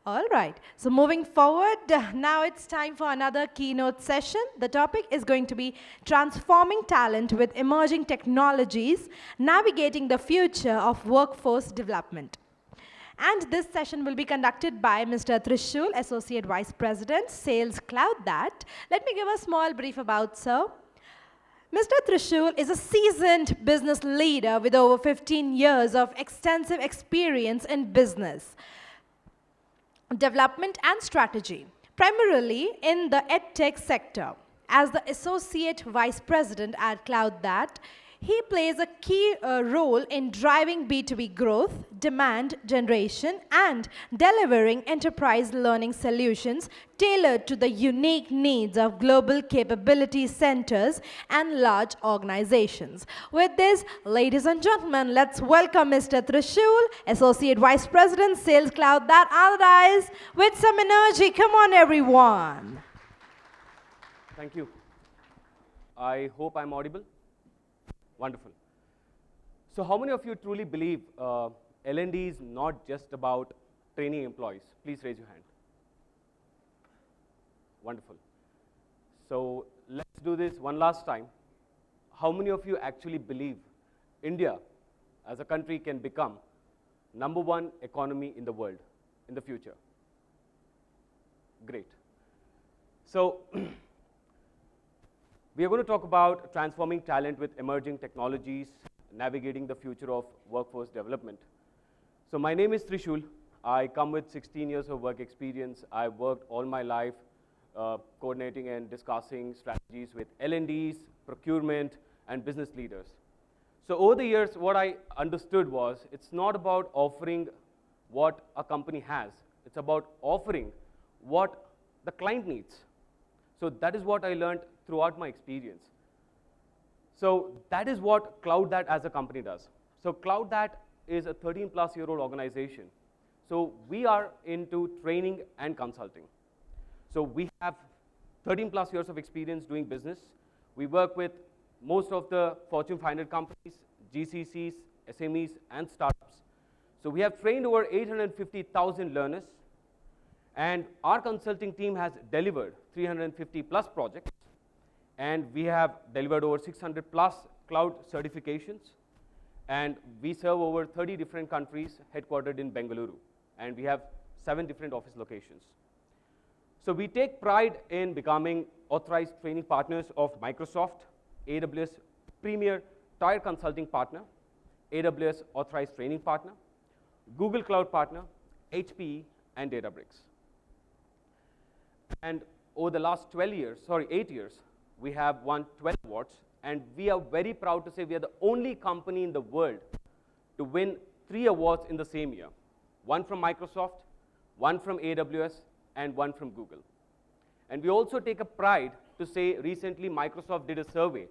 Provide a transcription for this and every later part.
All right, so moving forward, now it's time for another keynote session. The topic is going to be transforming talent with emerging technologies, navigating the future of workforce development. And this session will be conducted by Mr. Trishul, Associate Vice President, Sales CloudThat. Let me give a small brief about sir. Mr. Trishul is a seasoned business leader with over 15 years of extensive experience in business development and strategy, primarily in the edtech sector. As the Associate Vice President at CloudThat, he plays a key role in driving B2B growth, demand generation, and delivering enterprise learning solutions tailored to the unique needs of global capability centers and large organizations. With this, ladies and gentlemen, let's welcome Mr. Trishul, Associate Vice President, Sales CloudThat. All rise with some energy. Come on, everyone. Thank you. I hope I'm audible. Wonderful. So how many of you truly believe L&D is not just about training employees? Please raise your hand. Wonderful. So let's do this one last time. How many of you actually believe India as a country can become #1 economy in the world in the future? Great. So we are going to talk about transforming talent with emerging technologies, navigating the future of workforce development. So my name is Trishul. I come with 16 years of work experience. I've worked all my life coordinating and discussing strategies with L&Ds, procurement, and business leaders. So over the years, what I understood was it's not about offering what a company has. It's about offering what the client needs. So that is what I learned throughout my experience. So that is what CloudThat as a company does. So CloudThat is a 13-plus-year-old organization. So we are into training and consulting. So we have 13-plus years of experience doing business. We work with most of the Fortune 500 companies, GCCs, SMEs, and startups. So we have trained over 850,000 learners. And our consulting team has delivered 350-plus projects. And we have delivered over 600-plus cloud certifications. And we serve over 30 different countries headquartered in Bengaluru. And we have 7 different office locations. So we take pride in becoming authorized training partners of Microsoft, AWS Premier Tier Consulting Partner, AWS Authorized Training Partner, Google Cloud Partner, HPE, and Databricks. And over the last 8 years, we have won 12 awards, and we are very proud to say we are the only company in the world to win 3 awards in the same year. 1 from Microsoft, 1 from AWS, and 1 from Google. And we also take a pride to say recently Microsoft did a survey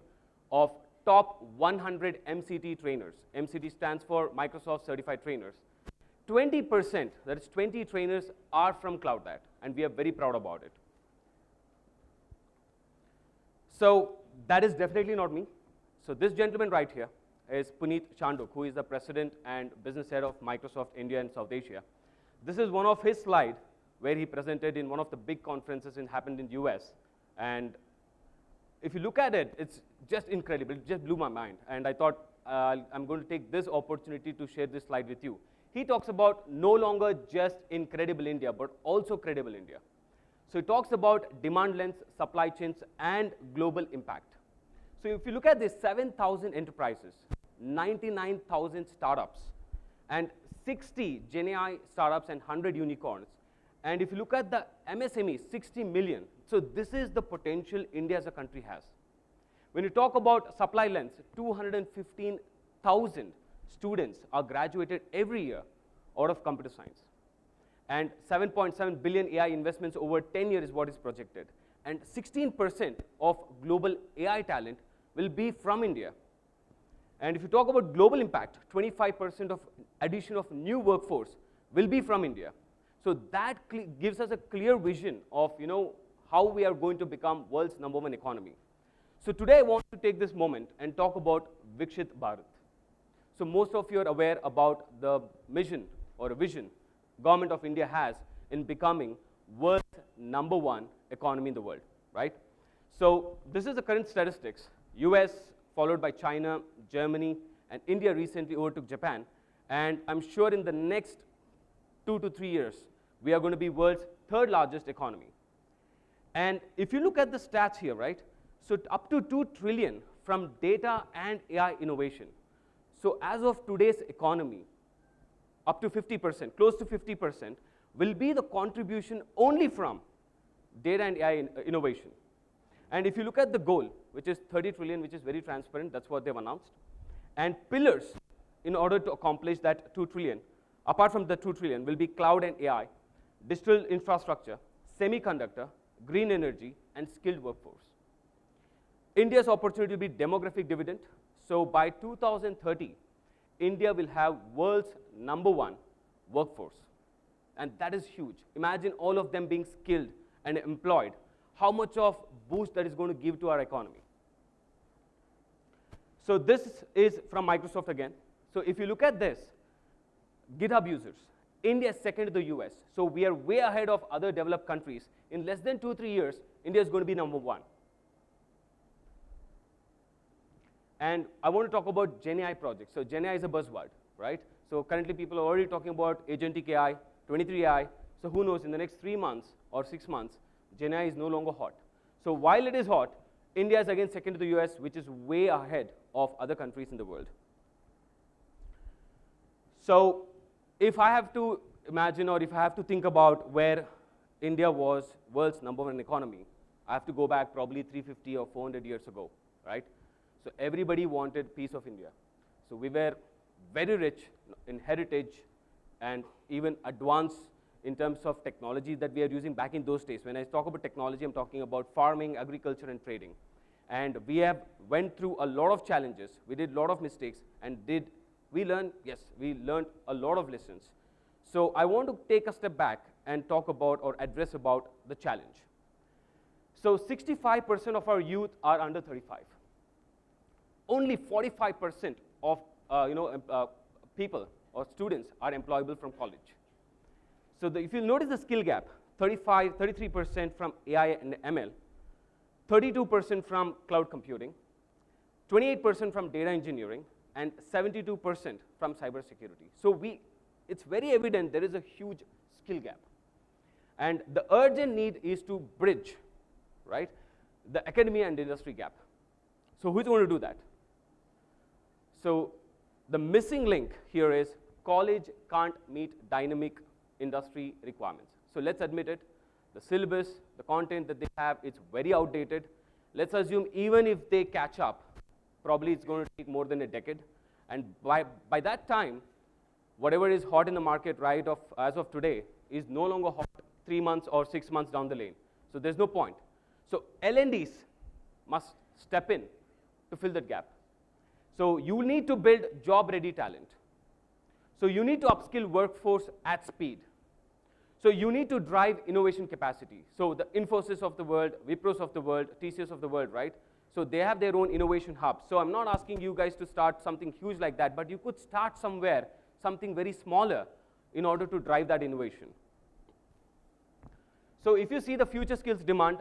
of top 100 MCT trainers. MCT stands for Microsoft Certified Trainers. 20%, that is 20 trainers, are from CloudThat, and we are very proud about it. So that is definitely not me. So this gentleman right here is Puneet Chandok, who is the president and business head of Microsoft India and South Asia. This is one of his slides where he presented in one of the big conferences and happened in US. And if you look at it, it's just incredible. It just blew my mind. And I thought I'm going to take this opportunity to share this slide with you. He talks about no longer just incredible India, but also credible India. So he talks about demand lens, supply chains, and global impact. So if you look at this, 7,000 enterprises, 99,000 startups, and 60 GenAI startups and 100 unicorns. And if you look at the MSME, 60 million. So this is the potential India as a country has. When you talk about supply lens, 215,000 students are graduated every year out of computer science. And 7.7 billion AI investments over 10 years is what is projected. And 16% of global AI talent will be from India. And if you talk about global impact, 25% of addition of new workforce will be from India. So that gives us a clear vision of how we are going to become world's #1 economy. So today I want to take this moment and talk about Vikshit Bharat. So most of you are aware about the mission or a vision government of India has, in becoming world's #1 economy in the world, right? So this is the current statistics. US followed by China, Germany, and India recently overtook Japan. And I'm sure in the next 2 to 3 years, we are going to be world's 3rd largest economy. And if you look at the stats here, right, so up to 2 trillion from data and AI innovation. So as of today's economy, up to 50%, close to 50%, will be the contribution only from data and AI innovation. And if you look at the goal, which is 30 trillion, which is very transparent, that's what they've announced, and pillars in order to accomplish that 2 trillion, apart from the 2 trillion, will be cloud and AI, digital infrastructure, semiconductor, green energy, and skilled workforce. India's opportunity will be demographic dividend. So by 2030, India will have world's #1 workforce. And that is huge. Imagine all of them being skilled and employed. How much of boost that is going to give to our economy. So this is from Microsoft again. So if you look at this, GitHub users, India is second to the US. So we are way ahead of other developed countries. In less than 2-3 years, India is going to be #1. And I want to talk about GenAI projects. So GenAI is a buzzword, right? So currently people are already talking about agentic AI, 23 AI. So who knows, in the next 3 months or 6 months, GenAI is no longer hot. So while it is hot, India is again second to the US, which is way ahead of other countries in the world. So if I have to imagine, or if I have to think about where India was world's #1 economy, I have to go back probably 350 or 400 years ago, right? So everybody wanted piece of India. So we were very rich in heritage and even advanced in terms of technology that we are using back in those days. When I talk about technology, I'm talking about farming, agriculture, and trading. And we have went through a lot of challenges. We did a lot of mistakes, and we learned? Yes, we learned a lot of lessons. So I want to take a step back and talk about or address about the challenge. So 65% of our youth are under 35. Only 45% of people or students are employable from college. So if you'll notice the skill gap, 33% from AI and ML, 32% from cloud computing, 28% from data engineering, and 72% from cybersecurity. So it's very evident there is a huge skill gap. And the urgent need is to bridge, right, the academia and industry gap. So who's going to do that? So the missing link here is college can't meet dynamic industry requirements. So let's admit it, the syllabus, the content that they have, it's very outdated. Let's assume even if they catch up, probably it's going to take more than a decade. And by that time, whatever is hot in the market right as of today is no longer hot 3 months or 6 months down the lane. So there's no point. So L&Ds must step in to fill that gap. So you need to build job-ready talent. So you need to upskill workforce at speed. So you need to drive innovation capacity. So the Infosys of the world, Wipros of the world, TCS of the world, right? So they have their own innovation hubs. So I'm not asking you guys to start something huge like that, but you could start somewhere, something very smaller in order to drive that innovation. So if you see the future skills demand,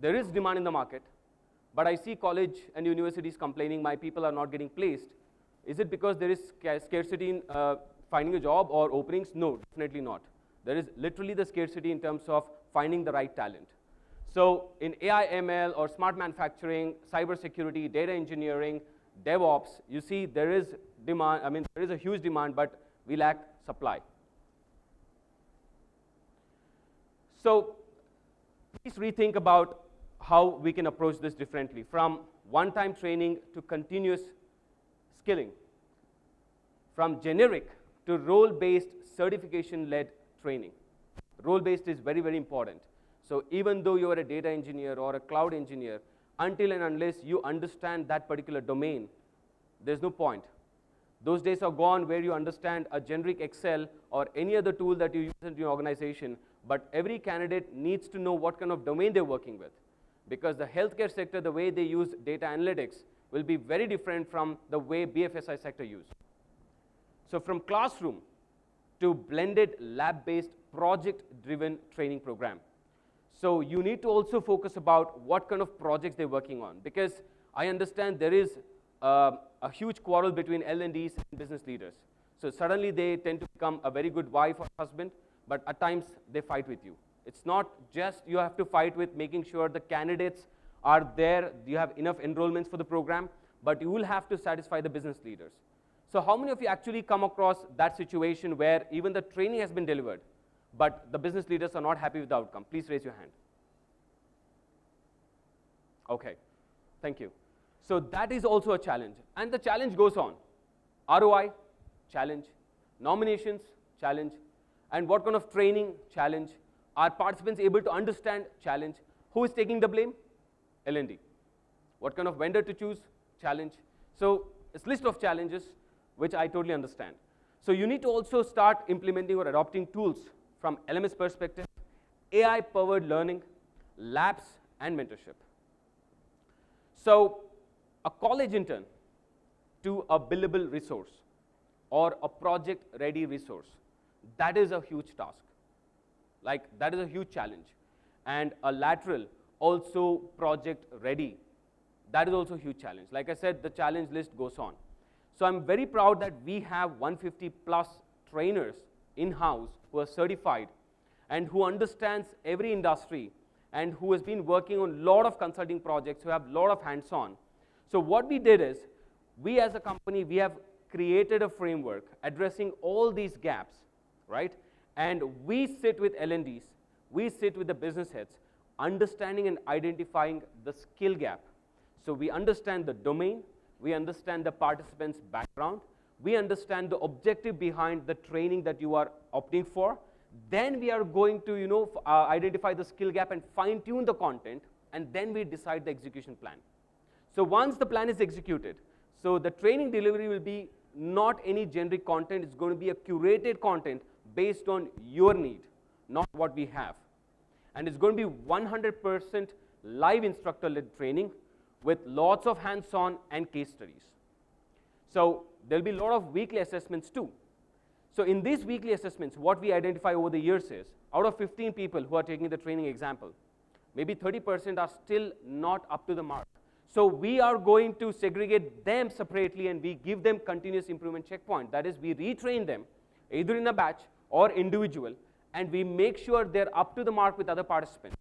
there is demand in the market, but I see college and universities complaining my people are not getting placed. Is it because there is scarcity in finding a job or openings? No, definitely not. There is literally the scarcity in terms of finding the right talent. So in AI, ML, or smart manufacturing, cybersecurity, data engineering, DevOps, you see there is demand. There is a huge demand, but we lack supply. So please rethink about how we can approach this differently, from one-time training to continuous skilling, from generic to role-based certification-led training. Role-based is very, very important. So even though you are a data engineer or a cloud engineer, until and unless you understand that particular domain, there's no point. Those days are gone where you understand a generic Excel or any other tool that you use in your organization, but every candidate needs to know what kind of domain they're working with. Because the healthcare sector, the way they use data analytics will be very different from the way BFSI sector use. So from classroom to blended lab-based project-driven training program. So you need to also focus about what kind of projects they're working on, because I understand there is a huge quarrel between L&Ds and business leaders. So suddenly they tend to become a very good wife or husband, but at times they fight with you. It's not just you have to fight with making sure the candidates are there, you have enough enrollments for the program, but you will have to satisfy the business leaders. So how many of you actually come across that situation where even the training has been delivered, but the business leaders are not happy with the outcome? Please raise your hand. Okay, thank you. So that is also a challenge, and the challenge goes on. ROI, challenge. Nominations, challenge. And what kind of training, challenge. Are participants able to understand, challenge. Who is taking the blame? L&D. What kind of vendor to choose, challenge. So it's a list of challenges which I totally understand. So you need to also start implementing or adopting tools from LMS perspective, AI-powered learning, labs, and mentorship. So a college intern to a billable resource or a project-ready resource, that is a huge task. Like, that is a huge challenge. And a lateral, also project-ready, that is also a huge challenge. Like I said, the challenge list goes on. So I'm very proud that we have 150 plus trainers in-house who are certified and who understands every industry and who has been working on a lot of consulting projects, who have a lot of hands-on. So what we did is, we as a company, we have created a framework addressing all these gaps, right? And we sit with L&Ds, we sit with the business heads, understanding and identifying the skill gap. So we understand the domain, we understand the participant's background, we understand the objective behind the training that you are opting for. Then we are going to identify the skill gap and fine-tune the content, and then we decide the execution plan. So once the plan is executed, so the training delivery will be not any generic content, it's going to be a curated content based on your need, not what we have. And it's going to be 100% live instructor-led training with lots of hands-on and case studies. So there'll be a lot of weekly assessments too. So in these weekly assessments, what we identify over the years is, out of 15 people who are taking the training example, maybe 30% are still not up to the mark. So we are going to segregate them separately and we give them continuous improvement checkpoint. That is, we retrain them either in a batch or individual, and we make sure they're up to the mark with other participants.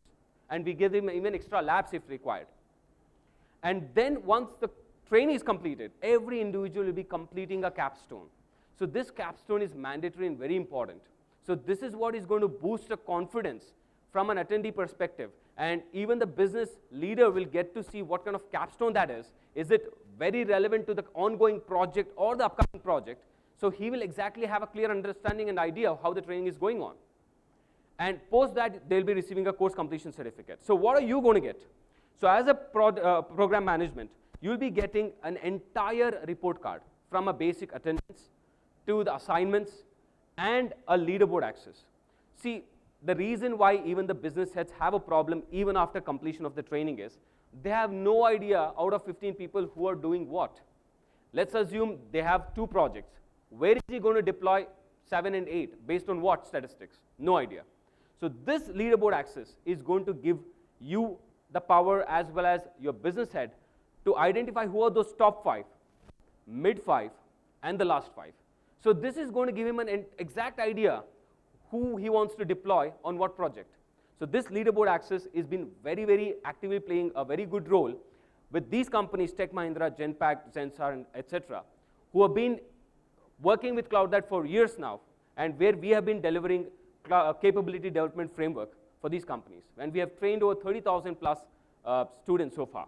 And we give them even extra labs if required. And then once the training is completed, every individual will be completing a capstone. So this capstone is mandatory and very important. So this is what is going to boost the confidence from an attendee perspective. And even the business leader will get to see what kind of capstone that is. Is it very relevant to the ongoing project or the upcoming project? So he will exactly have a clear understanding and idea of how the training is going on. And post that, they'll be receiving a course completion certificate. So what are you going to get? So as a program management, you'll be getting an entire report card from a basic attendance to the assignments and a leaderboard access. See, the reason why even the business heads have a problem even after completion of the training is, they have no idea out of 15 people who are doing what. Let's assume they have 2 projects. Where is he going to deploy 7 and 8? Based on what statistics? No idea. So this leaderboard access is going to give you the power as well as your business head to identify who are those top 5, mid 5, and the last 5. So this is going to give him an exact idea who he wants to deploy on what project. So this leaderboard access has been very, very actively playing a very good role with these companies, Tech Mahindra, Genpact, Zensar, and etc., who have been working with CloudThat for years now, and where we have been delivering capability development framework for these companies. And we have trained over 30,000 plus students so far.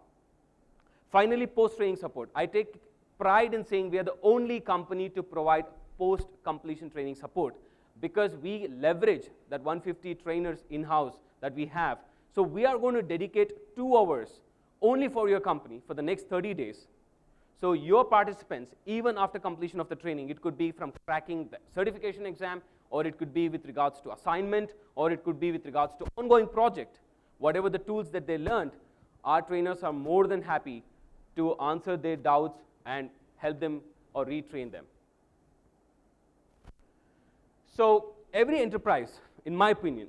Finally, post-training support. I take pride in saying we are the only company to provide post-completion training support, because we leverage that 150 trainers in-house that we have. So we are going to dedicate 2 hours only for your company for the next 30 days. So your participants, even after completion of the training, it could be from cracking the certification exam, or it could be with regards to assignment, or it could be with regards to ongoing project. Whatever the tools that they learned, our trainers are more than happy to answer their doubts and help them or retrain them. So every enterprise in my opinion,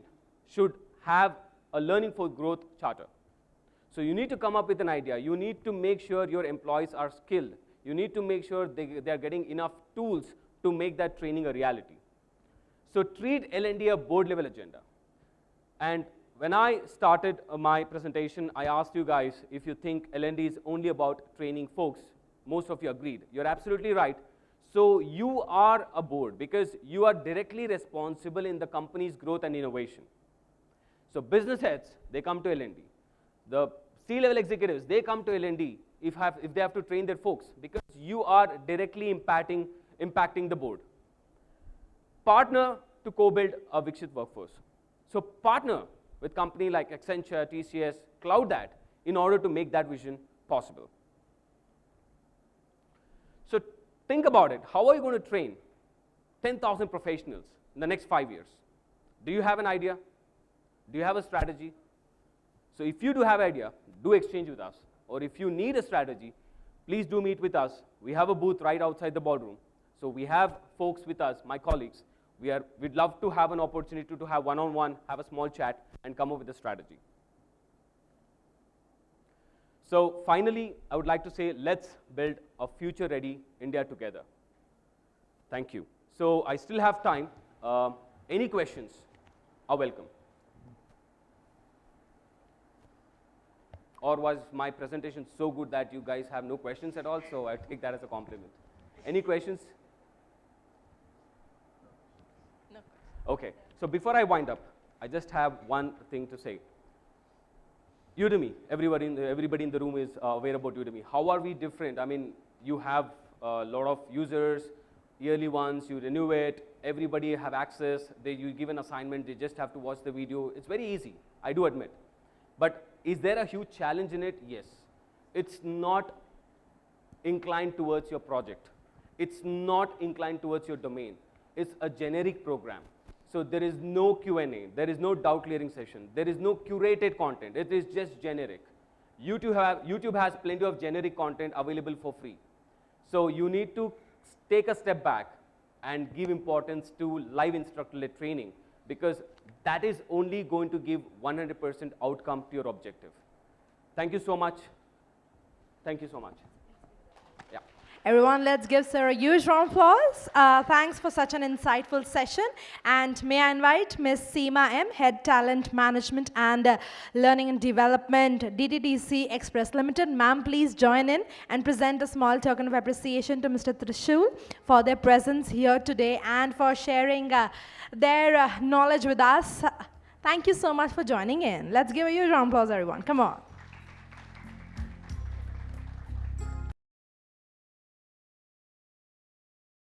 should have a learning for growth charter. So you need to come up with an idea. You need to make sure your employees are skilled. You need to make sure they are getting enough tools to make that training a reality. So treat L&D a board level agenda. And when I started my presentation, I asked you guys if you think L&D is only about training folks. Most of you agreed. You're absolutely right. So you are a board because you are directly responsible in the company's growth and innovation. So business heads, they come to L&D. The C-level executives, they come to L&D if they have to train their folks because you are directly impacting the board. Partner to co-build a Vikshit workforce. So partner with company like Accenture, TCS, CloudThat in order to make that vision possible. So think about it. How are you going to train 10,000 professionals in the next 5 years? Do you have an idea? Do you have a strategy? So if you do have an idea, do exchange with us. Or if you need a strategy, please do meet with us. We have a booth right outside the boardroom. So we have folks with us, my colleagues. We'd love to have an opportunity to have one-on-one, have a small chat, and come up with a strategy. So finally, I would like to say, let's build a future-ready India together. Thank you. So I still have time. Any questions are welcome. Or was my presentation so good that you guys have no questions at all? So I take that as a compliment. Any questions? No. Okay. So before I wind up, I just have one thing to say. Udemy, everybody in the room is aware about Udemy. How are we different? I mean, you have a lot of users, yearly ones, you renew it, everybody have access, you give an assignment, they just have to watch the video. It's very easy, I do admit. But is there a huge challenge in it? Yes. It's not inclined towards your project. It's not inclined towards your domain. It's a generic program. So there is no Q&A, there is no doubt clearing session, there is no curated content, it is just generic. YouTube has plenty of generic content available for free. So you need to take a step back and give importance to live instructor-led training because that is only going to give 100% outcome to your objective. Thank you so much. Thank you so much. Yeah. Everyone, let's give Sir a huge round of applause. Thanks for such an insightful session. And may I invite Ms. Seema M., Head Talent Management and Learning and Development, DTDC Express Limited. Ma'am, please join in and present a small token of appreciation to Mr. Trishul for their presence here today and for sharing their knowledge with us. Thank you so much for joining in. Let's give a huge round of applause, everyone. Come on.